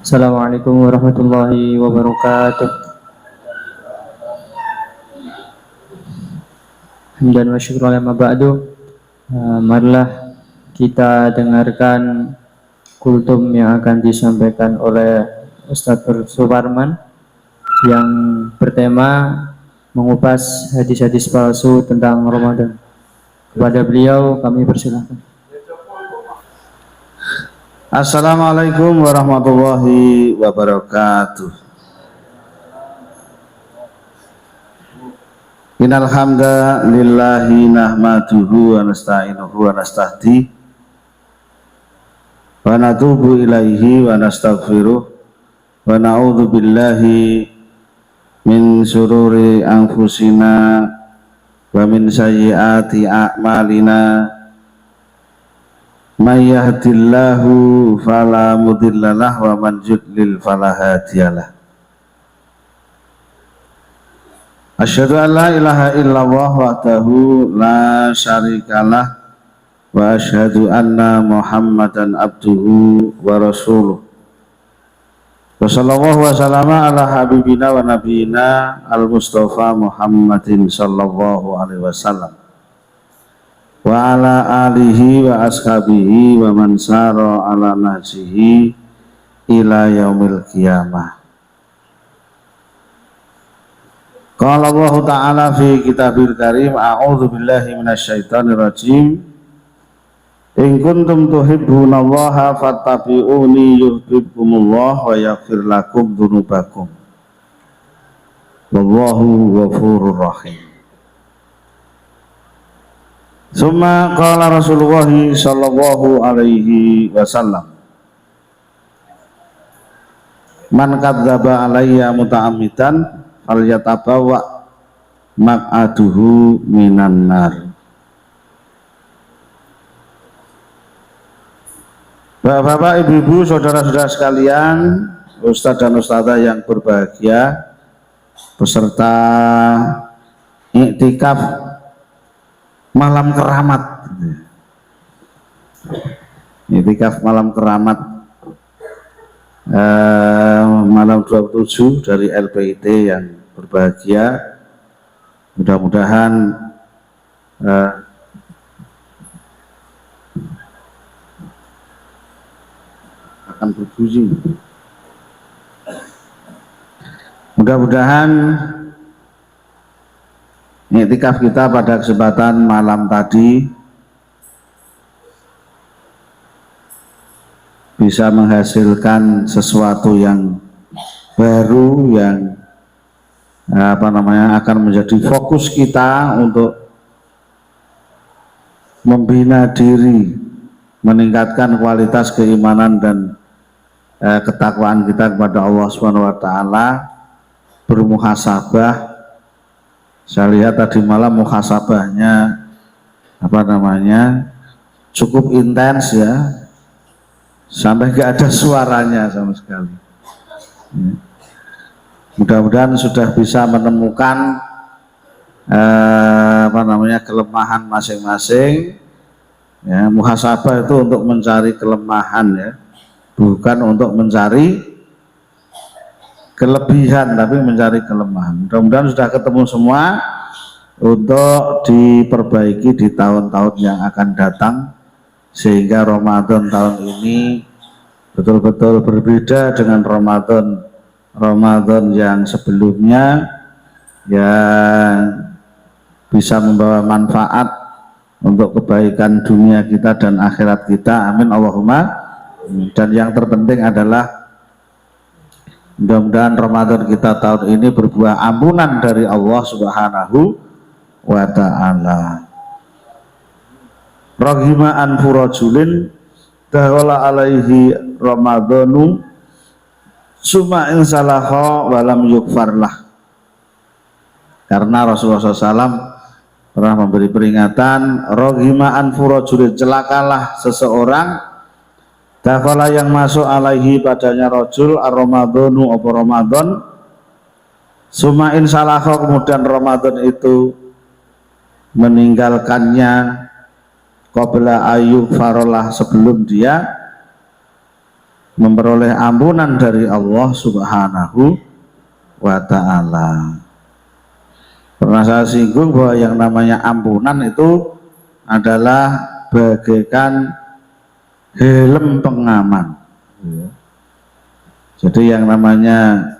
Assalamualaikum warahmatullahi wabarakatuh. Hamdan wa syukran lama ba'du. Marilah kita dengarkan kultum yang akan disampaikan oleh Ustadz Suparman yang bertema mengupas hadis-hadis palsu tentang Ramadan. Kepada beliau kami persilahkan. Assalamualaikum warahmatullahi wabarakatuh. Innal hamda lillahi nahmaduhu wa nasta'inuhu wa nasta'hdi wa natubu ilaihi wa nastaghfiruh wa na'udzu billahi min syururi anfusina wa min sayyiati a'malina. May yahdillahu fala mudhillalah wa man yudlil fala hadiyalah. Asyhadu an la ilaha illallah wahdahu la syarikalah wa asyhadu anna Muhammadan abduhu wa rasuluh. Wa sallallahu wa sallama ala habibina wa nabiyina al-Mustafa Muhammadin sallallahu alaihi wasallam wa ala alihi wa ashabihi wa man sara ala nahjihi ila yaumil qiyamah. Qala Allah ta'ala fi kitabil karim, a'udzu billahi minasyaitonir rajim. In kuntum tuhibbunallaha fattabi'uni yuhibbukumullah wa yaghfir lakum dzunubakum. Wallahu ghafurur rahim. Summa qala Rasulullah sallallahu alaihi wasallam, man kadzdzaba alayya muta'ammidan falyatabawa maq'aduhu minan nar. Bapak-bapak, ibu-ibu, saudara-saudara sekalian, ustadz dan ustadzah yang berbahagia, peserta iktikaf malam keramat, iktikaf malam keramat malam 27 dari LPIT yang berbahagia. Mudah-mudahan akan berbunyi. Mudah-mudahan iktikaf kita pada kesempatan malam tadi bisa menghasilkan sesuatu yang baru, yang akan menjadi fokus kita untuk membina diri, meningkatkan kualitas keimanan dan ketakwaan kita kepada Allah Subhanahu wa taala, bermuhasabah. Saya lihat tadi malam muhasabahnya cukup intens ya, sampai gak ada suaranya sama sekali. Mudah-mudahan sudah bisa menemukan kelemahan masing-masing. Ya, muhasabah itu untuk mencari kelemahan ya, bukan untuk mencari kelebihan, tapi mencari kelemahan. Mudah-mudahan sudah ketemu semua untuk diperbaiki di tahun-tahun yang akan datang, sehingga Ramadan tahun ini betul-betul berbeda dengan Ramadan yang sebelumnya, yang bisa membawa manfaat untuk kebaikan dunia kita dan akhirat kita. Amin Allahumma. Dan yang terpenting adalah mudah-mudahan Ramadan kita tahun ini berbuah ampunan dari Allah Subhanahu wa ta'ala. Raghima anfu rajulin dawala alaihi Ramadanu summa insalaha walam yukfarlah. Karena Rasulullah SAW pernah memberi peringatan, raghima anfu rajulin, celakalah seseorang dakhala yang masuk alaihi padanya rajul ar-ramadhanu apa Ramadan, summa insalaha, kemudian Ramadan itu meninggalkannya, qabla ayyuk farolah, sebelum dia memperoleh ampunan dari Allah Subhanahu wa ta'ala. Pernah saya singgung bahwa yang namanya ampunan itu adalah bagaikan helm pengaman. Jadi yang namanya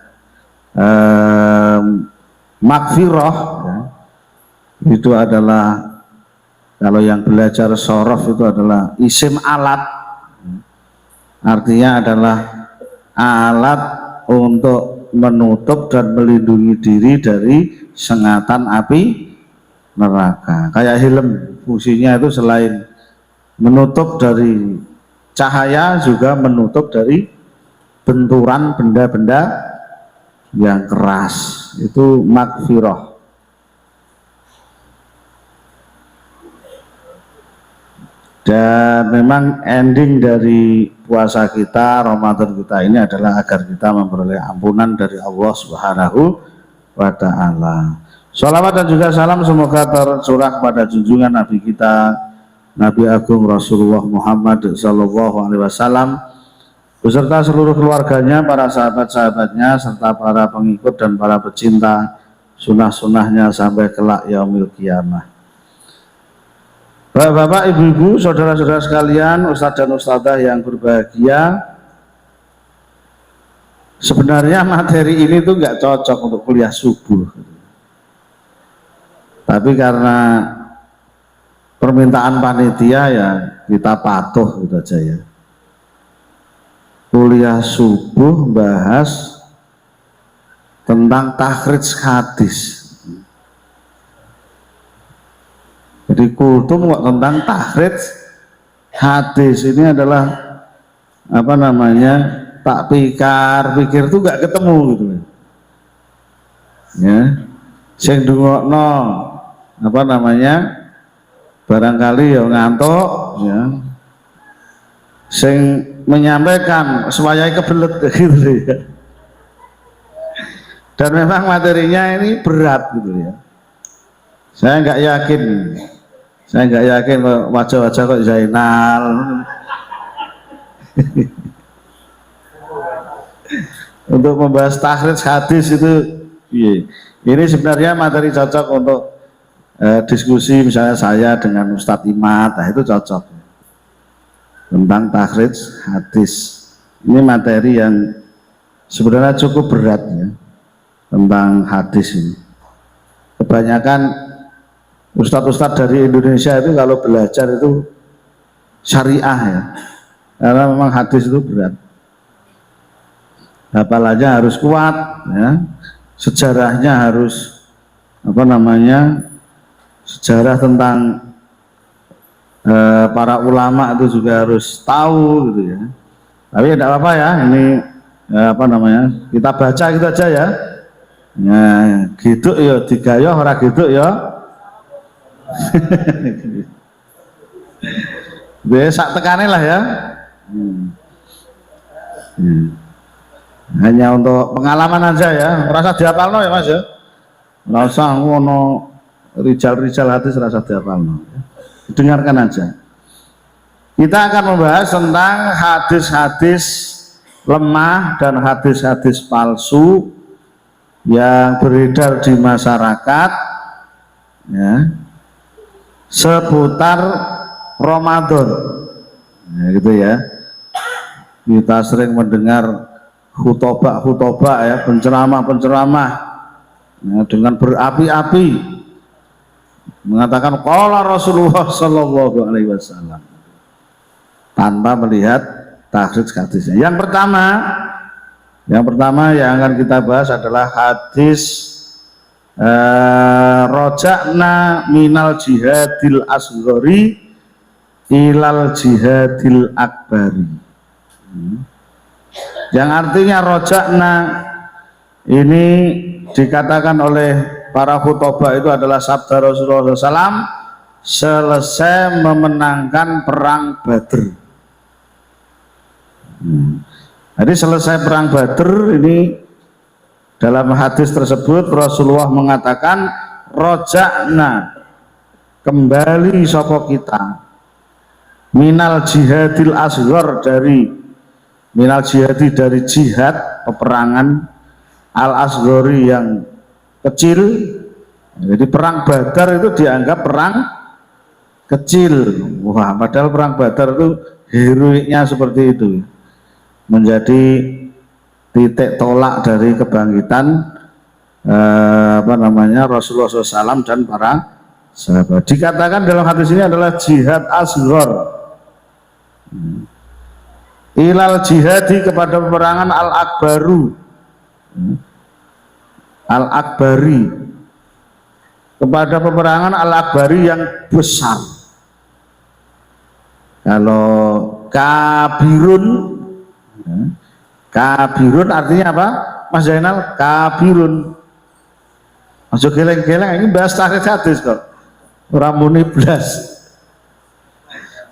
makfirah ya, itu adalah, kalau yang belajar sorof itu adalah isim alat, artinya adalah alat untuk menutup dan melindungi diri dari sengatan api neraka. Kayak helm, fungsinya itu selain menutup dari cahaya juga menutup dari benturan benda-benda yang keras. Itu makfirah. Dan memang ending dari puasa kita, Ramadan kita ini adalah agar kita memperoleh ampunan dari Allah Subhanahu wa ta'ala. Shalawat dan juga salam semoga tercurah kepada junjungan Nabi kita, Nabi Agung Rasulullah Muhammad Sallallahu Alaihi Wasallam, beserta seluruh keluarganya, para sahabat-sahabatnya, serta para pengikut dan para pecinta sunnah-sunnahnya sampai kelak yaumil qiyamah. Bapak-bapak, ibu-ibu, saudara-saudara sekalian, ustadz dan ustadzah yang berbahagia, sebenarnya materi ini tuh nggak cocok untuk kuliah subuh, tapi karena permintaan panitia ya kita patuh gitu aja ya. Kuliah subuh bahas tentang takhrij hadis. Jadi kultum kok tentang takhrij hadis ini adalah apa namanya, tak pikir tuh nggak ketemu gitu ya. Sing dungokno apa namanya, barangkali ya ngantuk ya, sing menyampaikan supaya kebelet gitu ya. Dan memang materinya ini berat gitu ya. Saya nggak yakin wajah-wajah kok Zainal untuk membahas takhrij hadis itu. Iya. Ini sebenarnya materi cocok untuk diskusi misalnya saya dengan Ustadz Imad, nah itu cocok tentang takhrij hadis. Ini materi yang sebenarnya cukup berat ya, tentang hadis ini. Kebanyakan ustadz-ustadz dari Indonesia itu kalau belajar itu syariah ya, karena memang hadis itu berat, hafalannya harus kuat ya, sejarahnya harus apa namanya, sejarah tentang para ulama itu juga harus tahu gitu ya. Tapi tidak apa-apa ya, ini apa namanya, kita baca gitu aja ya. Nah, gitu ya digayoh, ora gitu ya. Besok tekanin lah ya. Hanya untuk pengalaman aja ya, rasa dihafalno ya Mas ya. Rasa ngono rijal-rijal hadis rasa dihafalno. Dengarkan aja. Kita akan membahas tentang hadis-hadis lemah dan hadis-hadis palsu yang beredar di masyarakat ya, seputar Ramadan ya, gitu ya. Kita sering mendengar khutbah ya, penceramah ya, dengan berapi-api mengatakan qala Rasulullah Sallallahu Alaihi Wasallam tanpa melihat takhrij hadisnya. Yang pertama yang akan kita bahas adalah hadis rojakna minal jihadil asghari ilal jihadil akbari. Yang artinya rojakna ini dikatakan oleh para khutbah itu adalah sabda Rasulullah SAW selesai memenangkan perang Badr. Jadi selesai perang Badr ini, dalam hadis tersebut Rasulullah mengatakan rojakna, kembali sapa kita, minal jihadil asghar, dari minal jihadi dari jihad peperangan al asghari yang kecil. Jadi perang Badar itu dianggap perang kecil. Wah, padahal perang Badar itu heroiknya seperti itu, menjadi titik tolak dari kebangkitan Rasulullah SAW dan para sahabat. Dikatakan dalam hadis ini adalah jihad asghar. Ilal jihadi kepada peperangan al akbaru, al akbari, kepada peperangan al akbari yang besar. Kalau kabirun, kabirun artinya apa Mas Zainal? Kabirun masuk geleng-geleng, ini bahas tarik hadis kok, ramuni blas.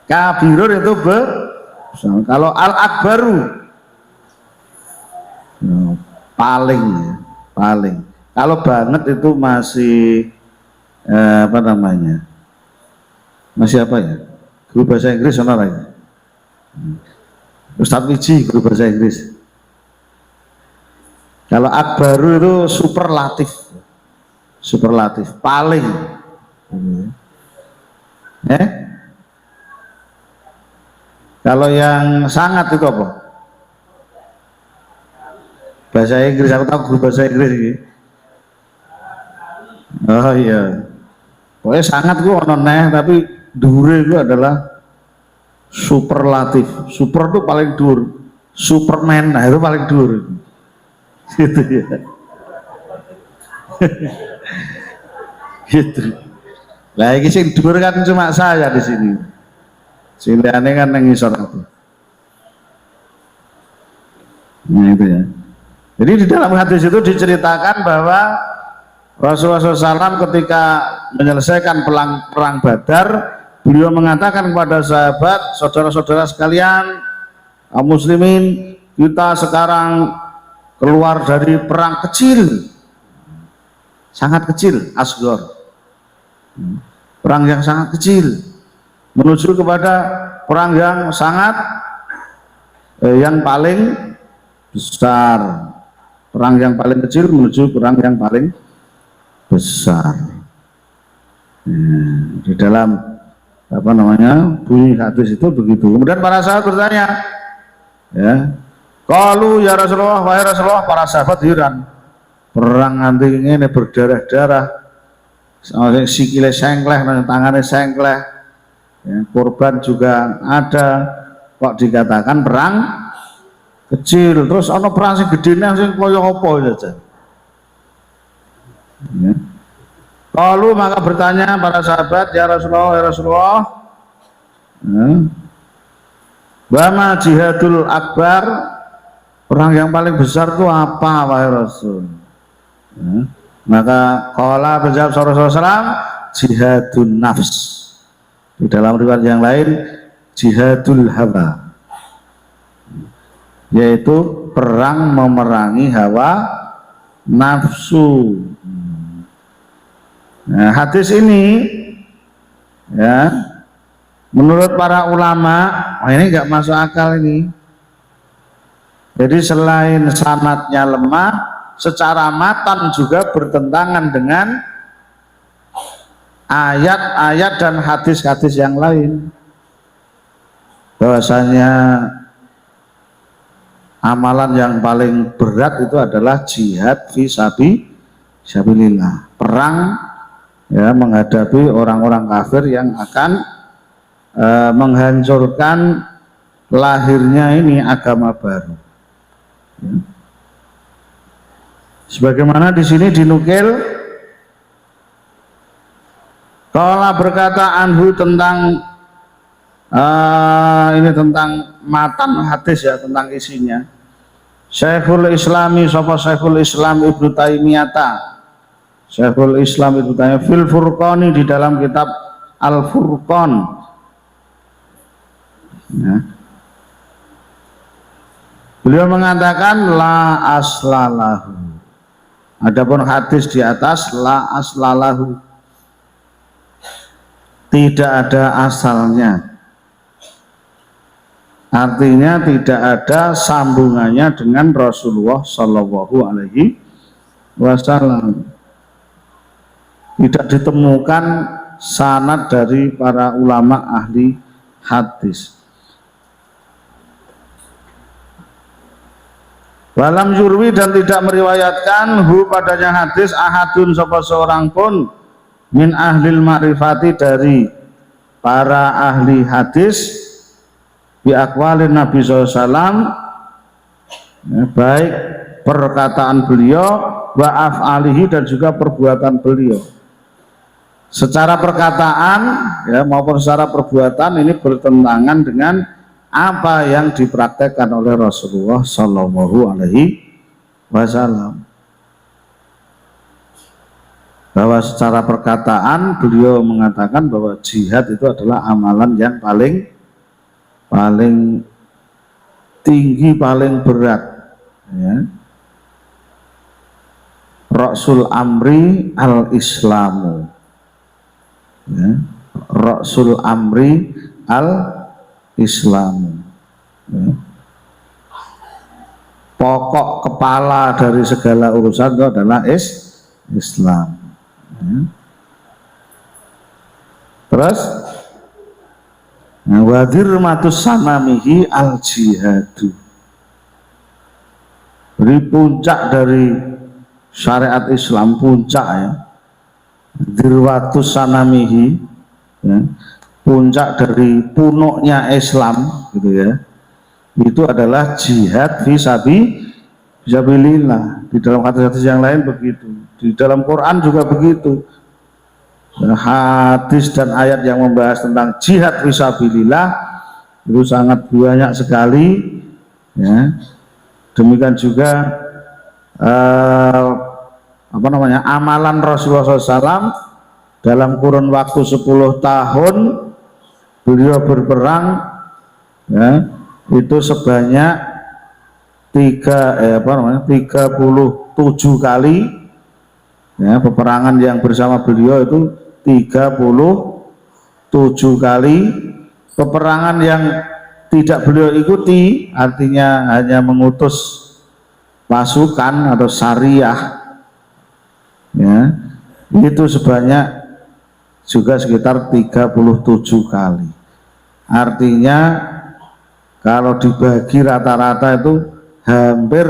Kabirun itu kalau al akbaru paling, paling. Kalau banget itu masih masih apa ya, guru bahasa Inggris sama lagi Ustadz Wiji, guru bahasa Inggris. Kalau akbaru itu superlatif, superlatif, paling. Kalau yang sangat itu apa? Bahasa Inggris, aku tahu guru bahasa Inggris ini. Oh iya, pokoknya sangat itu ono neh, tapi dhuwure itu adalah superlatif. Super itu paling dhuwur, Superman, nah itu paling dhuwur. Gitu ya. Gitu. Lah iki sing dhuwur kan cuma saya di sini. Siliane kan nang ngisor aku. Nah itu ya. Jadi di dalam hadis itu diceritakan bahwa Rasulullah SAW ketika menyelesaikan perang Badar, beliau mengatakan kepada sahabat, saudara-saudara sekalian, kaum muslimin, kita sekarang keluar dari perang kecil, sangat kecil, asghar, perang yang sangat kecil, menuju kepada perang yang sangat yang paling besar. Perang yang paling kecil menuju perang yang paling besar. Di dalam bunyi hadis itu begitu. Kemudian para sahabat bertanya, ya, qalu ya Rasulullah, wahai Rasulullah, para sahabat heran, perang nanti ini berdarah-darah, sikile sengkleh, tangannya sengkleh, ya, korban juga ada, kok dikatakan perang kecil, terus ono perang sing gedene sing kaya apa saja. Ya. Lalu maka bertanya para sahabat, ya Rasulullah, ya Rasulullah, bama jihadul akbar, perang yang paling besar itu apa wahai Rasul? Ya. Maka qala berjawab Rasulullah SAW, jihadun nafs. Di dalam riwayat yang lain jihadul hawa, yaitu perang memerangi hawa nafsu. Nah, hadis ini ya menurut para ulama, ini nggak masuk akal ini. Jadi selain sanadnya lemah, secara matan juga bertentangan dengan ayat-ayat dan hadis-hadis yang lain, bahwasanya amalan yang paling berat itu adalah jihad fi sabilillah, perang ya menghadapi orang-orang kafir yang akan menghancurkan lahirnya ini agama baru. Ya. Sebagaimana di sini dinukil, kalau berkata anhu tentang ini tentang matan hadis ya, tentang isinya. Syekhul Islami sapa Syekhul Islam Ibnu Taimiyah, Syekhul Islam Ibnu Taimiyah fil Furqani, di dalam kitab Al Furqan, ya. Beliau mengatakan la aslalahu. Adapun hadis di atas la aslalahu, tidak ada asalnya. Artinya tidak ada sambungannya dengan Rasulullah Shallallahu Alaihi Wasallam. Tidak ditemukan sanad dari para ulama ahli hadis. Walam yurwi, dan tidak meriwayatkan hu padanya hadis ahadun sapa seorang pun min ahlil ma'rifati dari para ahli hadis bi aqwalin Nabi SAW, baik perkataan beliau wa af'alihi, dan juga perbuatan beliau. Secara perkataan ya maupun secara perbuatan ini bertentangan dengan apa yang dipraktekkan oleh Rasulullah Shallallahu Alaihi Wasallam. Bahwa secara perkataan beliau mengatakan bahwa jihad itu adalah amalan yang paling tinggi, paling berat, ya. Rasul amri al-islamu, ya. Rasul amri al-islamu, ya. Pokok kepala dari segala urusan itu adalah Islam, ya. Terus wadir matus sanamihi al jihadu, jadi puncak dari syariat Islam, puncak ya, dirwatus sanamihi, ya, puncak dari punuknya Islam gitu ya, itu adalah jihad fisabilillah. Di dalam hadis-hadis yang lain begitu, di dalam Quran juga begitu. Hadis dan ayat yang membahas tentang jihad fisabilillah itu sangat banyak sekali, ya. Demikian juga amalan Rasulullah SAW dalam kurun waktu 10 tahun beliau berperang, ya, itu sebanyak 37 kali, ya, peperangan yang bersama beliau itu 37 kali. Peperangan yang tidak beliau ikuti, artinya hanya mengutus pasukan atau syariah, ya, itu sebanyak juga sekitar 37 kali. Artinya kalau dibagi rata-rata itu hampir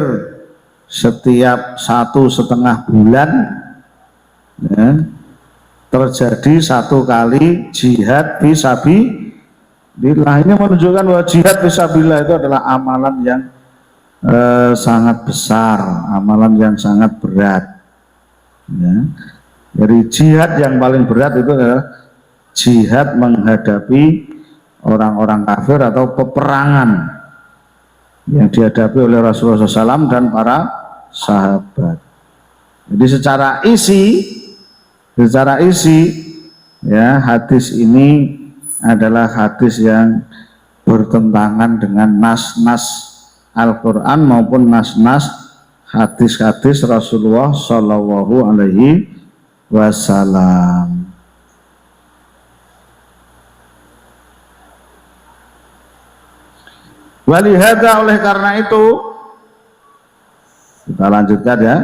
setiap 1,5 bulan, ya, terjadi 1 kali jihad fisabilillah. Ini menunjukkan bahwa jihad fisabilillah itu adalah amalan yang sangat besar, amalan yang sangat berat, ya. Jadi jihad yang paling berat itu adalah jihad menghadapi orang-orang kafir atau peperangan yang dihadapi oleh Rasulullah SAW dan para sahabat. Jadi secara isi, ya, hadis ini adalah hadis yang bertentangan dengan nas-nas Al-Quran maupun nas-nas hadis-hadis Rasulullah Shallallahu Alaihi Wasallam. Walihada, oleh karena itu kita lanjutkan ya.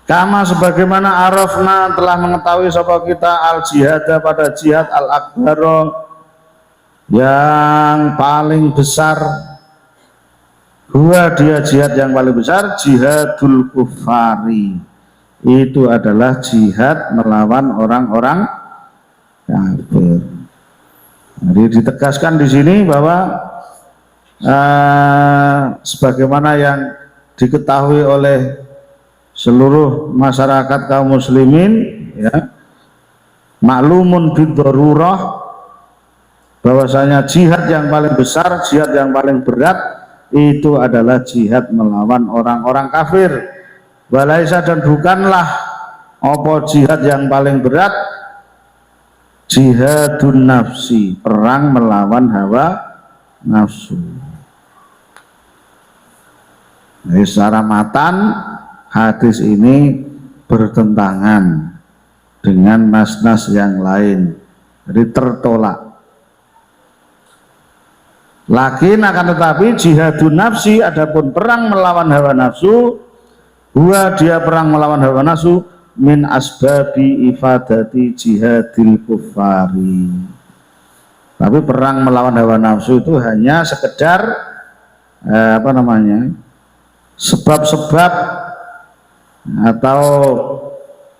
Kama sebagaimana arafna telah mengetahui sapa kita al jihad pada jihad al akbar yang paling besar, gua dia jihad yang paling besar, jihadul kufari, itu adalah jihad melawan orang-orang kafir. Jadi ditegaskan di sini bahwa sebagaimana yang diketahui oleh seluruh masyarakat kaum muslimin, ya, maklumun biddarurah, bahwasanya jihad yang paling besar, jihad yang paling berat itu adalah jihad melawan orang-orang kafir. Walaisa, dan bukanlah apa jihad yang paling berat, jihadun nafsi, perang melawan hawa nafsu. Jadi secara matan hadis ini bertentangan dengan nas-nas yang lain, jadi tertolak. Lakin akan tetapi jihadun nafsi, adapun perang melawan hawa nafsu, dia perang melawan hawa nafsu min asbabi ifadati jihadil kufari. Tapi perang melawan hawa nafsu itu hanya sekedar sebab-sebab atau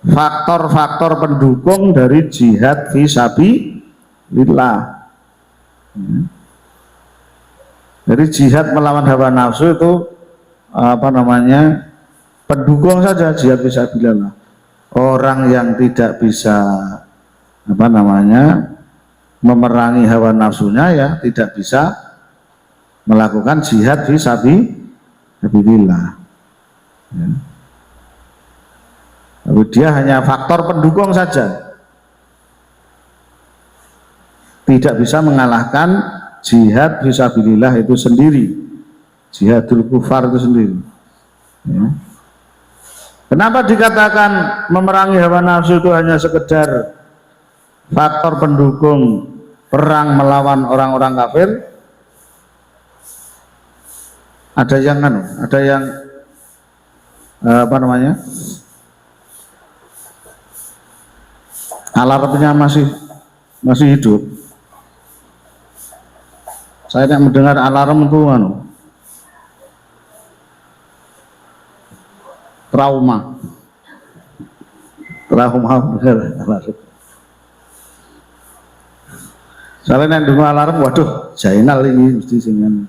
faktor-faktor pendukung dari jihad fisabilillah. Jadi jihad melawan hawa nafsu itu pendukung saja jihad fisabilillah. Orang yang tidak bisa memerangi hawa nafsunya ya tidak bisa melakukan jihad fisabilillah. Ya. Tapi dia hanya faktor pendukung saja, tidak bisa mengalahkan jihad fisabilillah itu sendiri, jihadul kufar itu sendiri. Ya. Kenapa dikatakan memerangi hawa nafsu itu hanya sekedar faktor pendukung perang melawan orang-orang kafir? Ada yang alarmnya masih hidup. Saya tidak mendengar alarm itu trauma alarm. Saya yang dengar alarm, waduh, Jainal ini mesti singan.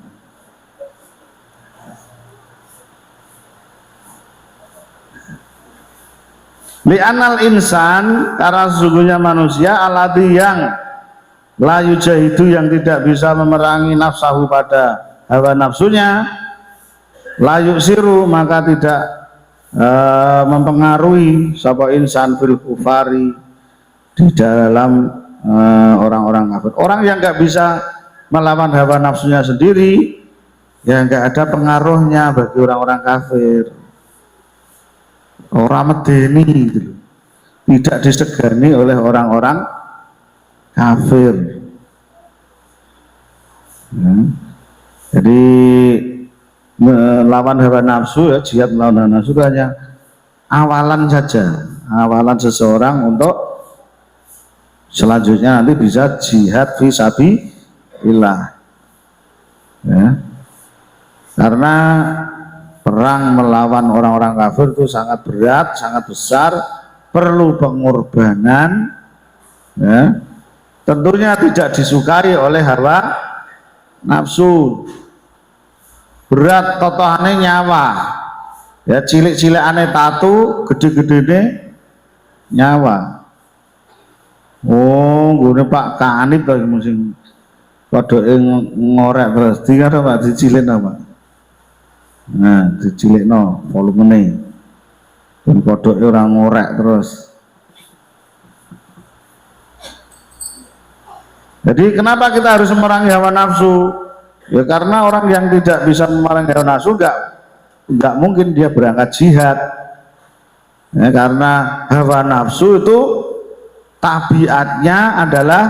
Li'anal insan, karena sesungguhnya manusia alladzi yang la yujahidu, yang tidak bisa memerangi nafsahu pada hawa nafsunya, la yusiru, maka tidak mempengaruhi sapa insan fil kufari, di dalam orang-orang kafir. Orang yang nggak bisa melawan hawa nafsunya sendiri, ya nggak ada pengaruhnya bagi orang-orang kafir. Orang medeni gitu, tidak disegani oleh orang-orang kafir. Ya. Jadi melawan hawa nafsu, ya jihad melawan hawa nafsu itu hanya awalan saja, awalan seseorang untuk selanjutnya nanti bisa jihad fisabilillah. Ya. Karena perang melawan orang-orang kafir itu sangat berat, sangat besar, perlu pengorbanan, ya. Tentunya tidak disukai oleh hawa nafsu. Berat totohane nyawa, ya cilik-cilikane tatu, gede-gedene nyawa. Oh, gue Pak Kanib lagi musim padha ngorek terus dikira Pak dicilik apa? Nah, dicilikno volumene. Ben kodhoke ora ngorek terus. Jadi kenapa kita harus memerangi hawa nafsu? Ya karena orang yang tidak bisa memerangi hawa nafsu enggak mungkin dia berangkat jihad. Ya, karena hawa nafsu itu tabiatnya adalah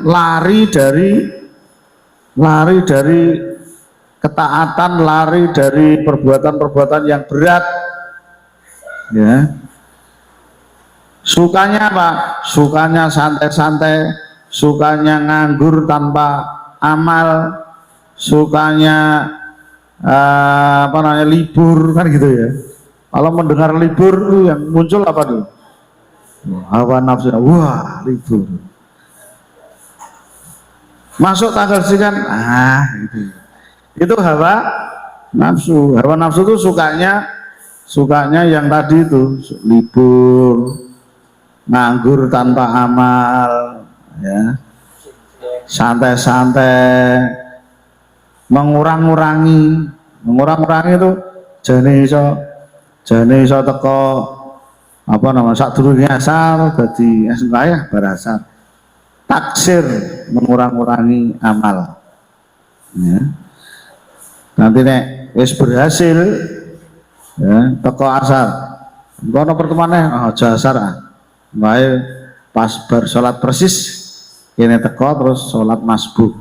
lari dari ketaatan, lari dari perbuatan-perbuatan yang berat, ya. Sukanya apa? Sukanya santai-santai, sukanya nganggur tanpa amal, sukanya libur, kan gitu ya. Kalau mendengar libur yang muncul apa tuh? Hawa nafsu, wah libur. Masuk tanggal sekian, gitu. Itu hawa nafsu. Hawa nafsu itu sukanya yang tadi itu libur, nganggur tanpa amal, ya, santai-santai, mengurangi itu jane iso teko sadurunge asar dadi asar barasar, taksir, mengurangi amal, ya. Nanti nek wis berhasil, ya, teko asar, kono pertemuane aja asar, wae pas bar salat persis kene teko terus sholat masbuk.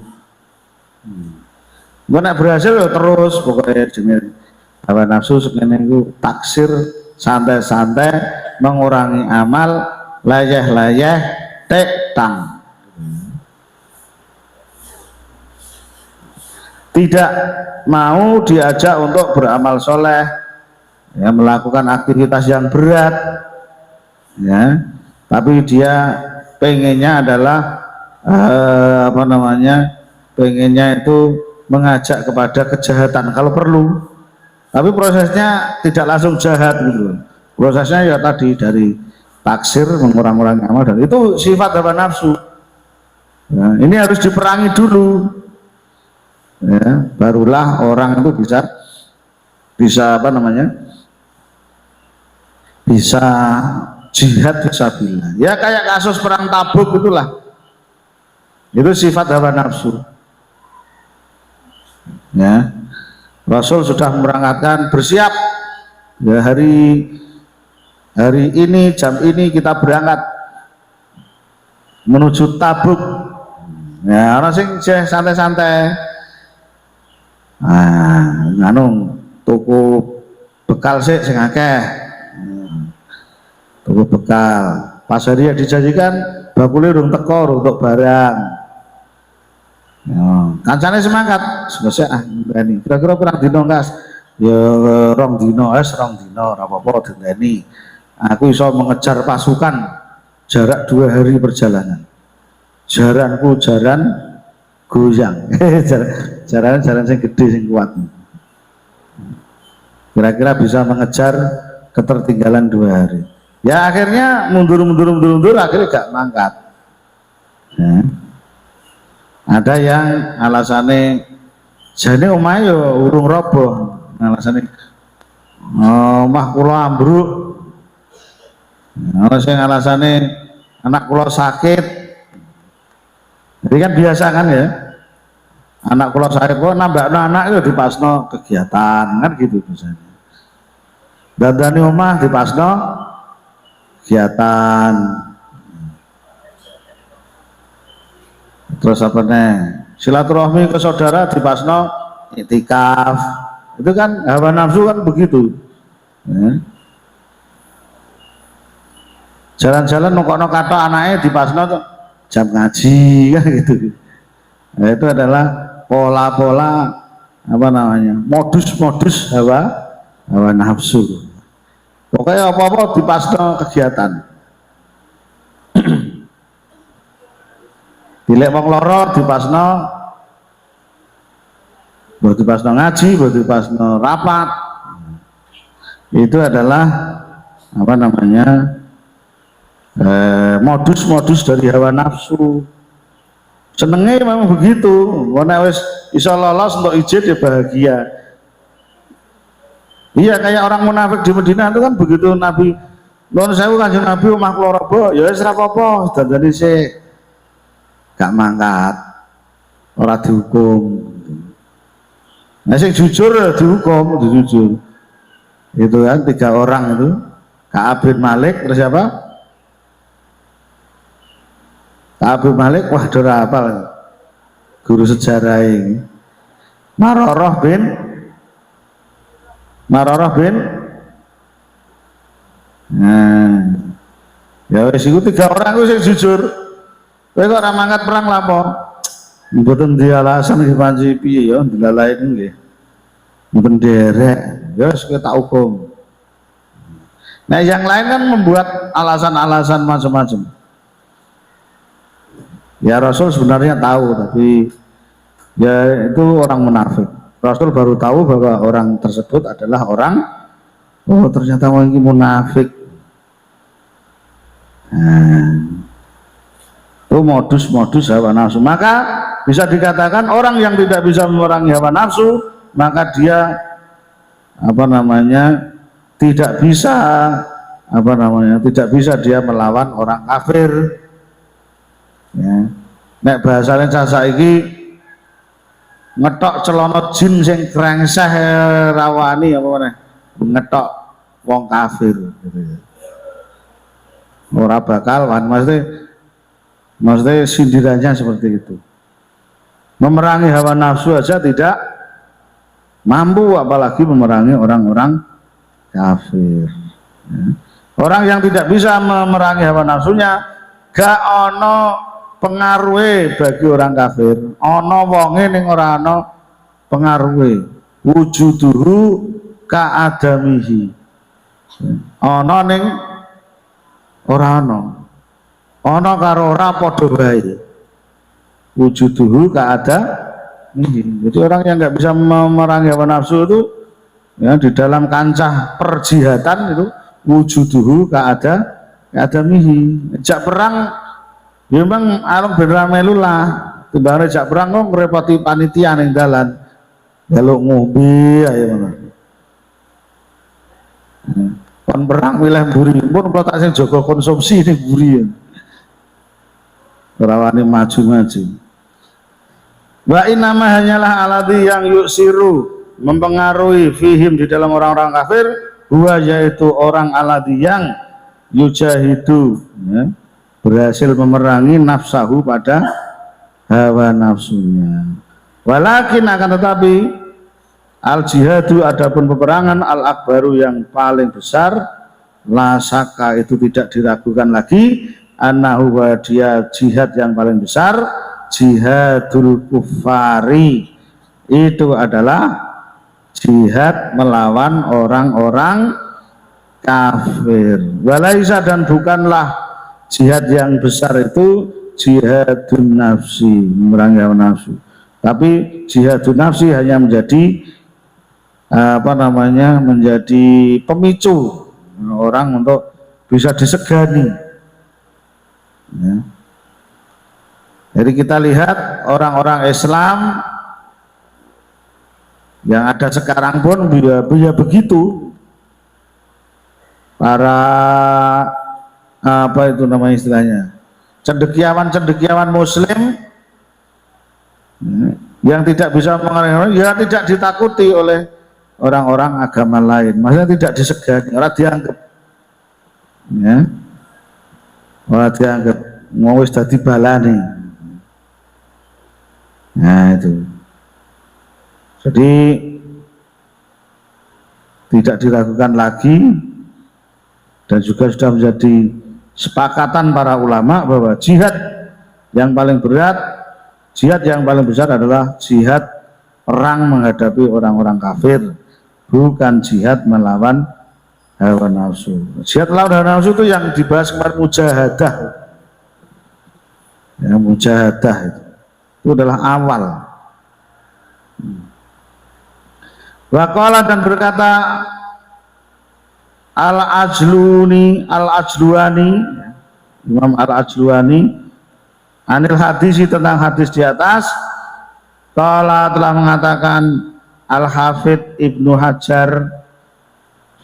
Gue nek berhasil ya terus pokoknya jenis hawa nafsu sekene iku taksir santai-santai mengurangi amal layeh-layeh tang. Tidak mau diajak untuk beramal soleh, ya, melakukan aktivitas yang berat, ya, tapi dia pengennya adalah pengennya itu mengajak kepada kejahatan kalau perlu, tapi prosesnya tidak langsung jahat gitu. Prosesnya ya tadi dari taksir mengurangi amal, dan itu sifat hawa nafsu. Ya, ini harus diperangi dulu. Ya, barulah orang itu bisa bisa jihad fisabilillah. Ya kayak kasus perang Tabuk itulah, itu sifat hawa nafsu. Ya, Rasul sudah merangkatkan bersiap, ya, hari ini jam ini kita berangkat menuju Tabuk. Ya, orang sing santai-santai. Tuku bekal sih sing akeh. Tuku bekal. Pas hari yang dijanjikan bakule urung teko untuk barang. Ya, kancane semangat. Selesai ngenteni. Kira-kira pirang dino, Kas? Ya 2 dino, 2 dino ora apa-apa dinteni. Aku iso mengejar pasukan jarak 2 hari perjalanan. Jaranku jaran goyang. jaran sing gede sing kuat. Kira-kira bisa mengejar ketertinggalan 2 hari. Ya akhirnya mundur akhirnya gak mangkat. Ya. Ada yang alasannya jane omahe yo urung roboh, alasannya omah kula ambruk. Ana sing alasannya anak kula sakit. Jadi kan biasa kan ya, anak kula sakit kok nambah anak itu dipasno kegiatan kan gitu biasanya. Dandani omah dipasno kegiatan. Terus apa nih? Silaturahmi ke saudara dipasno iktikaf. Itu kan hawa nafsu kan begitu. Ya. Jalan-jalan nongkok kata anaknya dipasno tuh jam ngaji kan gitu. Nah, itu adalah pola-pola modus-modus hawa nafsu. Pokoknya apa-apa dipasno kegiatan. Bilek wong loro dipasno, buat dipasno ngaji, buat dipasno rapat. Itu adalah modus-modus dari hawa nafsu. Senengnya memang begitu. Wana wis iso lolos untuk ijid ya bahagia. Iya kayak orang munafik di Medina itu kan begitu Nabi. Nuwun sewu Kanjeng Nabi omah kula robo, ya wis ra apa-apa, dandani sik. Gak mangkat. Ora dihukum. Nah sing jujur ya dihukum, jujur. Itu kan 3 orang itu. Ka'ab bin Malik terus siapa? Ka'ab bin Malik, wah dora hafal guru sejarah ini. Mararah bin ya wis iku 3 orang itu sing jujur. Kowe kok ora mangkat perang lapo? Mboten di alasan iki panci piye ya dilalain nggih. Mboten derek, ya wis tak hukum. Nah yang lain kan membuat alasan-alasan macam-macam. Ya Rasul sebenarnya tahu, tapi ya itu orang munafik. Rasul baru tahu bahwa orang tersebut adalah orang, oh ternyata orang ini munafik. Itu modus-modus hawa nafsu. Maka bisa dikatakan orang yang tidak bisa memerangi hawa nafsu, maka dia tidak bisa dia melawan orang kafir. Ya. Nek bahasane saiki ngetok celana jin sing krengseh rawani apa meneh ngetok wong kafir gitu ya. Ora bakal maksudnya Maksudnya sindirannya seperti itu. Memerangi hawa nafsu aja tidak mampu, apalagi memerangi orang-orang kafir. Ya. Orang yang tidak bisa memerangi hawa nafsunya, gak ono pengaruhe bagi orang kafir. Ono wonge ning ora ono pengaruhe. Wujuduhu ka'adamihi. Ono ning ora ono. Ono karo ora padha bae. Wujuduhu ka'adamihi. Jadi orang yang nggak bisa memerangi hawa nafsu itu ya di dalam kancah perjihatan itu wujuduhu ka'adamihi. Jak perang ya memang alung ben ramelu lah. Timbangane jak perang kok ngrepoti panitia ning dalan. Jaluk ngombe ayo ngono. Kon perang wilayah mburi, pun kok tak sing jaga konsumsi ning mburi. Ora wani maju-maju. Wa inama hanyalah alladzi yang yusiru mempengaruhi fihim di dalam orang-orang kafir, huwa yaitu orang alladzi yang yujahidu ya, berhasil memerangi nafsahu pada hawa nafsunya. Walakin akan tetapi al jihadu adapun peperangan al akbaru yang paling besar la saka itu tidak diragukan lagi annahu wa dia jihad yang paling besar jihadul kufari itu adalah jihad melawan orang-orang kafir. Walaisa dan bukanlah jihad yang besar itu jihadun nafsi memerangi hawa nafsu. Tapi jihadun nafsi hanya menjadi menjadi pemicu orang untuk bisa disegani. Ya. Jadi kita lihat orang-orang Islam yang ada sekarang pun ya begitu. Para apa itu namanya istilahnya? Cendekiawan Muslim yang tidak bisa mengenai, ya tidak ditakuti oleh orang-orang agama lain, maksudnya tidak disegani, orang dianggap ya, orang dianggap mau wis dadi balane. Nah itu jadi tidak diragukan lagi dan juga sudah menjadi sepakatan para ulama bahwa jihad yang paling berat, jihad yang paling besar adalah jihad perang menghadapi orang-orang kafir, bukan jihad melawan hawa nafsu. Jihad melawan hawa nafsu itu yang dibahas kemarin mujahadah. Ya, mujahadah itu adalah awal. Waqala dan berkata Al-Ajluani Imam Al-Ajluani anil hadis tentang hadis di atas qala telah mengatakan Al-Hafidh Ibnu Hajar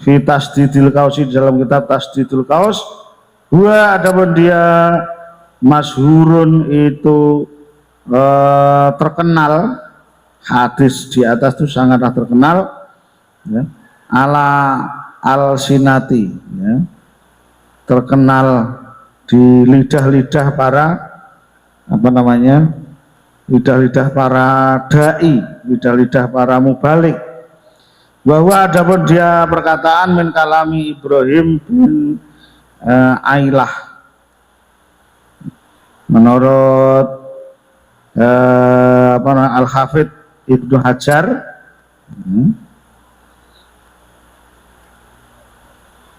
fi Tasdidil Qaus dalam kitab Tasdidul Qaus huwa adapun dia masyhurun itu terkenal, hadis di atas itu sangatlah terkenal ya, ala al-sinati ya, terkenal di lidah-lidah para lidah-lidah para dai, lidah-lidah para mubalik, bahwa adapun dia perkataan min kalami Ibrahim bin Ailah menurut Al-Hafidh Ibnu Hajar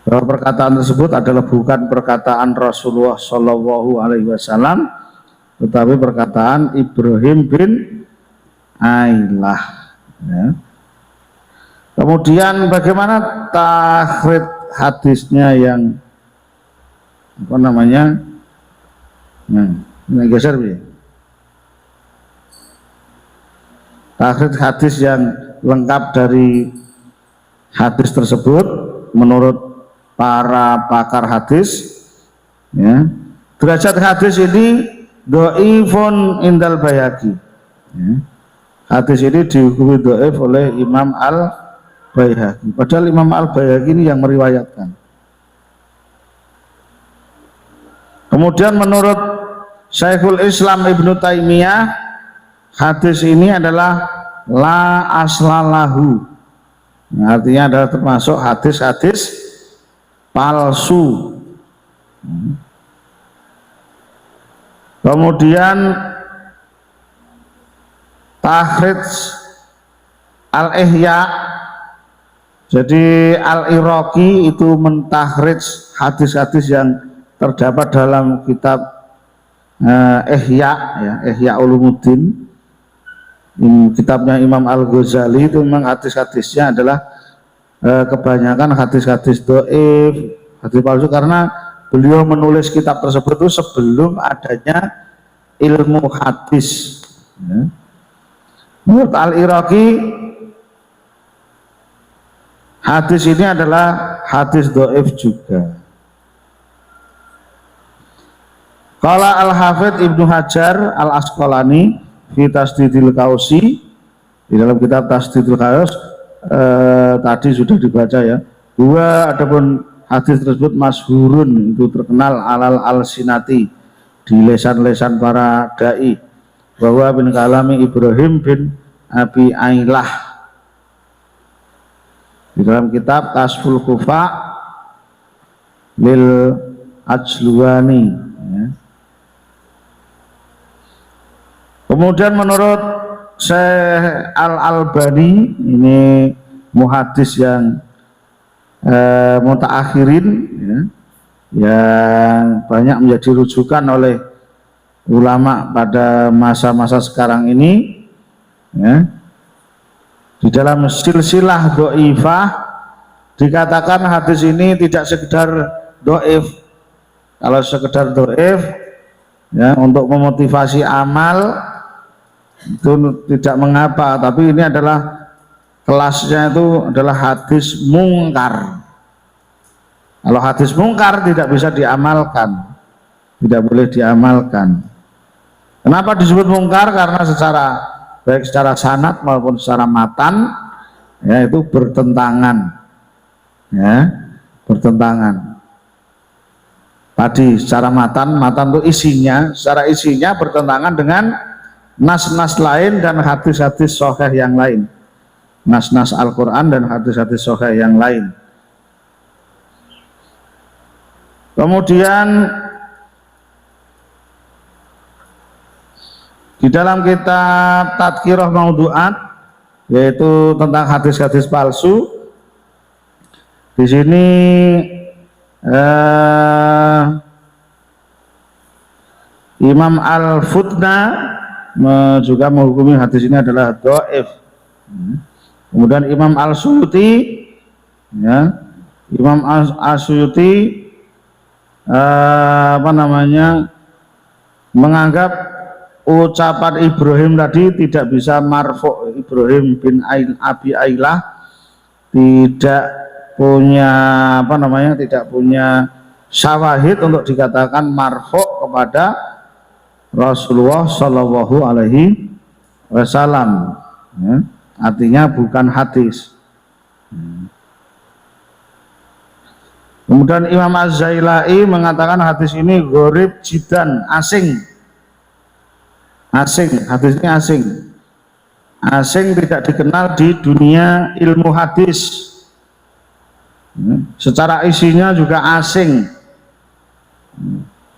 bahwa perkataan tersebut adalah bukan perkataan Rasulullah Shallallahu Alaihi Wasallam, tetapi perkataan Ibrahim bin Ailah. Ya. Kemudian bagaimana takhrij hadisnya yang ini geser ya. Takhrij hadis yang lengkap dari hadis tersebut menurut para pakar hadis ya. Derajat hadis ini dhaifun indal Baihaqi ya. Hadis ini dihukumi dhaif oleh Imam Al-Baihaqi, padahal Imam Al-Baihaqi ini yang meriwayatkan. Kemudian menurut Syekhul Islam Ibnu Taimiyah, hadis ini adalah la aslalahu, artinya adalah termasuk hadis-hadis palsu. Kemudian Tahrij Al-Ihya, jadi Al-Iraqi itu mentahrij hadis-hadis yang terdapat dalam kitab Ihya, ya, Ihya Ulumuddin, kitabnya Imam Al-Ghazali. Itu memang hadis-hadisnya adalah kebanyakan hadis-hadis dhaif, hadis palsu, karena beliau menulis kitab tersebut itu sebelum adanya ilmu hadis, ya. Menurut Al-Iraqi, hadis ini adalah hadis dhaif juga. Qala Al-Hafidz Ibnu Hajar Al-Asqalani fi Tasdidil Kausi, di dalam kitab Tasdidil Kaus, tadi sudah dibaca ya. Adapun hadis tersebut masyhurun, itu terkenal alal al-sinati, di lesan-lesan para dai, bahwa bin kalami Ibrahim bin Abi Ailah, di dalam kitab Kasful Kufa lil Ajluwani, ya. Kemudian menurut Syekh Al-Albani, ini muhadis yang mutaakhirin, ya, yang banyak menjadi rujukan oleh ulama pada masa-masa sekarang ini, ya. Di dalam silsilah dhaifah dikatakan hadis ini tidak sekedar dhaif. Kalau sekedar dhaif, ya, untuk memotivasi amal itu tidak mengapa, tapi ini adalah kelasnya itu adalah hadis mungkar. Kalau hadis mungkar tidak bisa diamalkan, tidak boleh diamalkan. Kenapa disebut mungkar? Karena baik secara sanad maupun secara matan, ya, itu bertentangan, ya, bertentangan. Tadi secara matan itu isinya, secara isinya bertentangan dengan nas-nas lain dan hadis-hadis sahih yang lain, nas-nas Al-Quran dan hadis-hadis sahih yang lain. Kemudian di dalam kitab Tadhkirah Maudhu'at, yaitu tentang hadis-hadis palsu, di sini Imam Al-Futna juga menghukumi hadis ini adalah dhaif. Kemudian Imam Al-Suyuti, ya, Imam Al-Suyuti menganggap ucapan Ibrahim tadi tidak bisa marfu'. Ibrahim bin Abi Ailah tidak punya tidak punya syawahid untuk dikatakan marfu' kepada Rasulullah Shallallahu Alaihi Wasallam, ya, artinya bukan hadis. Kemudian Imam Az-Zailai mengatakan hadis ini gharib jidan, asing, hadis ini asing, tidak dikenal di dunia ilmu hadis. Secara isinya juga asing.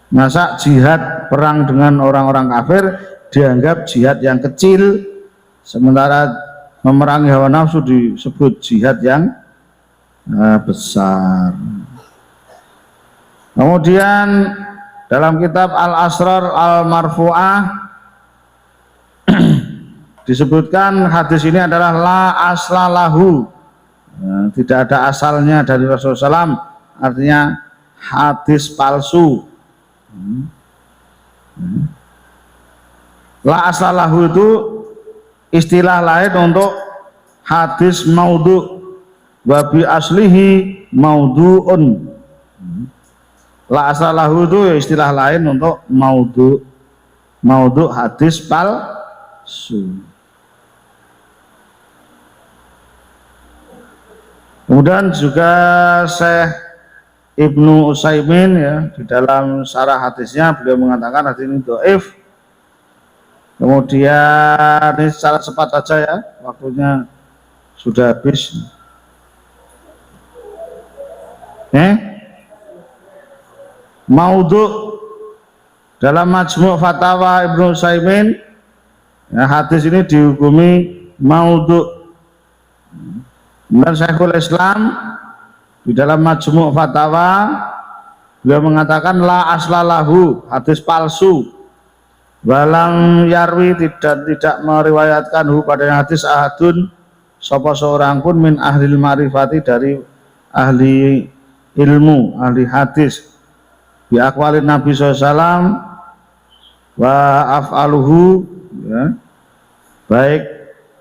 Masa jihad perang dengan orang-orang kafir dianggap jihad yang kecil, sementara memerangi hawa nafsu disebut jihad yang besar. Kemudian dalam kitab Al-Asrar Al-Marfu'ah disebutkan hadis ini adalah la aslalahu, tidak ada asalnya dari Rasulullah SAW, artinya hadis palsu. La aslalahu itu istilah lain untuk hadis maudhu, wa bi aslihi maudhu'un. La aslalahu itu istilah lain untuk maudhu hadis palsu. Kemudian juga Syekh Ibnu Utsaimin ya di dalam syarah hadisnya beliau mengatakan hadis ini dhaif. Kemudian ini secara cepat saja ya, waktunya sudah habis. Maudhu dalam Majmu' Fatawa Ibnu Utsaimin ya, hadis ini dihukumi maudhu. Dan Syekhul Islam di dalam Majmu' Fatawa beliau mengatakan la aslalahu, hadis palsu. Walang yarwi, tidak meriwayatkan pada hadis ahadun sapa seorang pun min ahli ma'rifati, dari ahli ilmu, ahli hadis, bi aqwalin Nabi SAW wa af'aluhu ya, baik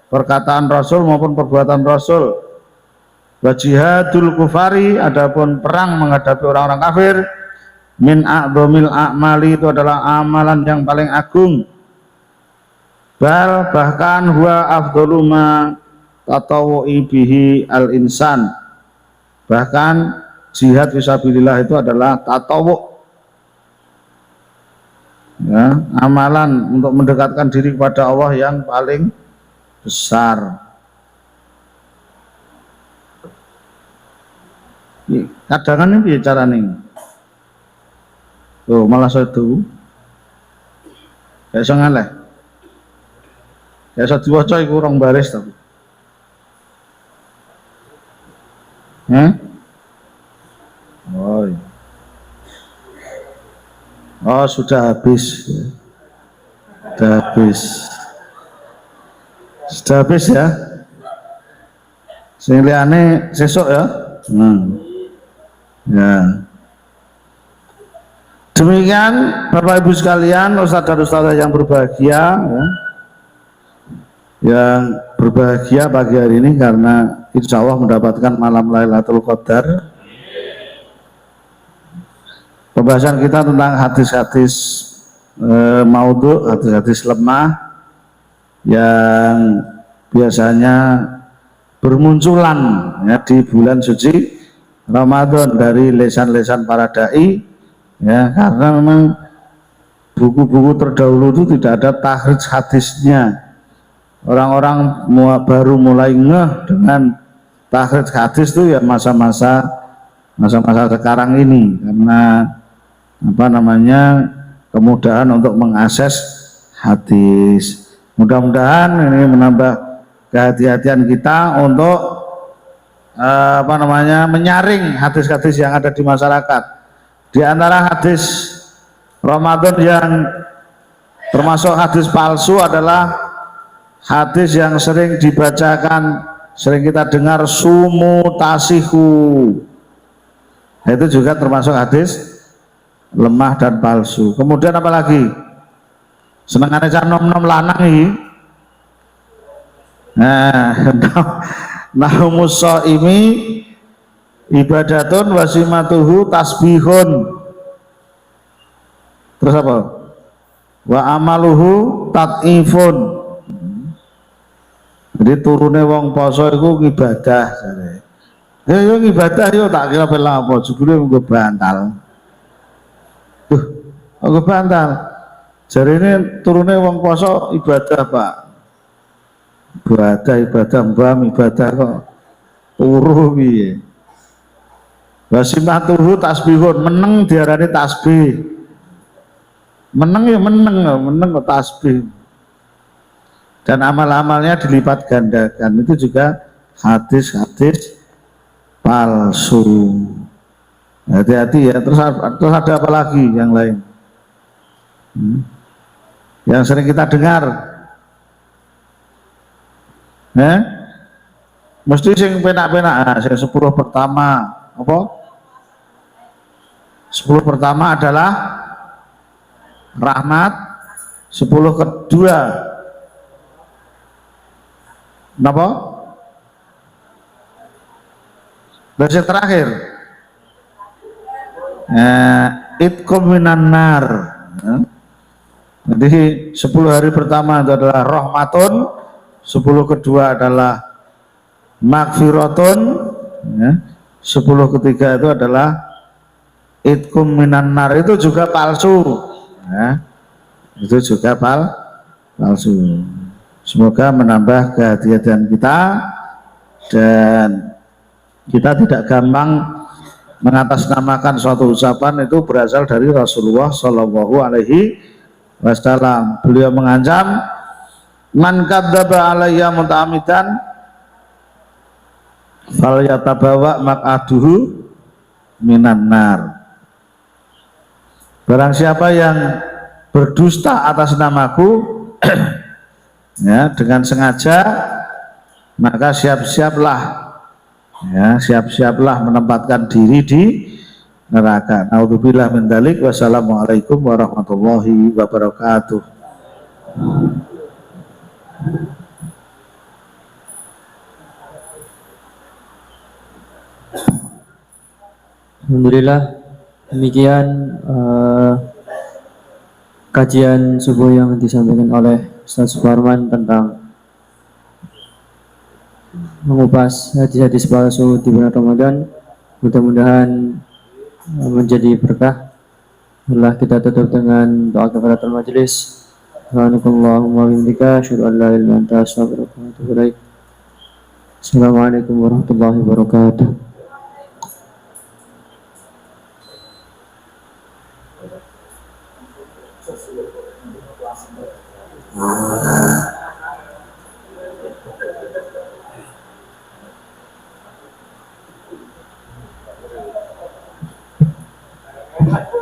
perkataan Rasul maupun perbuatan Rasul. Wa jihadul kufari, adapun perang menghadapi orang-orang kafir, min a'dhamil a'mali, itu adalah amalan yang paling agung. Bal, bahkan huwa afdalu ma tatawwu'i bihi al insan, bahkan jihad fisabilillah itu adalah tatawwu ya, amalan untuk mendekatkan diri kepada Allah yang paling besar. Kadang-kadang ini bicara nih, tuh malah satu kayak sengalah kayak satu wajah kurang baris tapi oh, iya. Oh sudah habis sudah habis ya, sing liyane sesuk ya. Ya. Demikian Bapak Ibu sekalian, Ustadz dan Ustadzah yang berbahagia ya. Yang berbahagia pagi hari ini karena insya Allah mendapatkan malam Lailatul Qadar. Pembahasan kita tentang hadis-hadis maudhu, hadis-hadis lemah yang biasanya bermunculan ya di bulan suci Ramadan dari lesan-lesan para dai ya, karena memang buku-buku terdahulu itu tidak ada tahrij hadisnya. Orang-orang baru mulai ngeh dengan tahrij hadis itu ya masa-masa sekarang ini, karena apa namanya, kemudahan untuk mengakses hadis. Mudah-mudahan ini menambah kehati-hatian kita untuk menyaring hadis-hadis yang ada di masyarakat. Di antara hadis Ramadan yang termasuk hadis palsu adalah hadis yang sering dibacakan, sering kita dengar, sumu tasihu. Itu juga termasuk hadis lemah dan palsu. Kemudian apa lagi? Senengannya cah nom-nom lanang ini. Nahumus shaimi ibadatun wasimatuhu tasbihun. Terus apa? Wa amaluhu tat'ifun. Jadi turune wong poso iku ibadah. Ya yo ibadah yo, tak kira pelang apa, jebule nggo bantal. Nggo bantal. Jarine turune wong poso ibadah, Pak. Ibadah mbam ibadah kok turu piye. Wasimatuhu tasbihun, meneng diarani tasbih. Meneng ya meneng kok tasbih. Dan amal-amalnya dilipat gandakan, itu juga hadis-hadis palsu. Hati-hati ya. Terus ada apa lagi yang lain yang sering kita dengar? Mesti sing penak-penak. Sing 10 pertama apa? 10 pertama adalah rahmat, 10 kedua napa? Dan yang terakhir itqum minan nar. Jadi 10 hari pertama itu adalah rahmatun, 10 kedua adalah magfiratun, 10 ketiga itu adalah itkum minan nar itu juga palsu. Ya, itu juga palsu. Semoga menambah kehati-hatian kita dan kita tidak gampang mengatasnamakan suatu ucapan itu berasal dari Rasulullah Shallallahu Alaihi Wasallam. Beliau mengancam, man kadzdzaba alayya muta'ammidan falyatabawa maq'aduhu minan nar. Barang siapa yang berdusta atas namaku ya dengan sengaja, maka siap-siaplah menempatkan diri di neraka. Naudzubillah min dzalik. Wassalamualaikum warahmatullahi wabarakatuh. Alhamdulillah, demikian kajian subuh yang disampaikan oleh Ustaz Suparman tentang mengupas hadis-hadis palsu di bulan Ramadan. Mudah-mudahan menjadi berkah. Marilah kita tutup dengan doa kafaratul majelis. Subhanakallahumma wa bihamdika asyhadu an la ilaha illa anta astaghfiruka wa atubu ilaik. Assalamualaikum warahmatullahi wabarakatuh.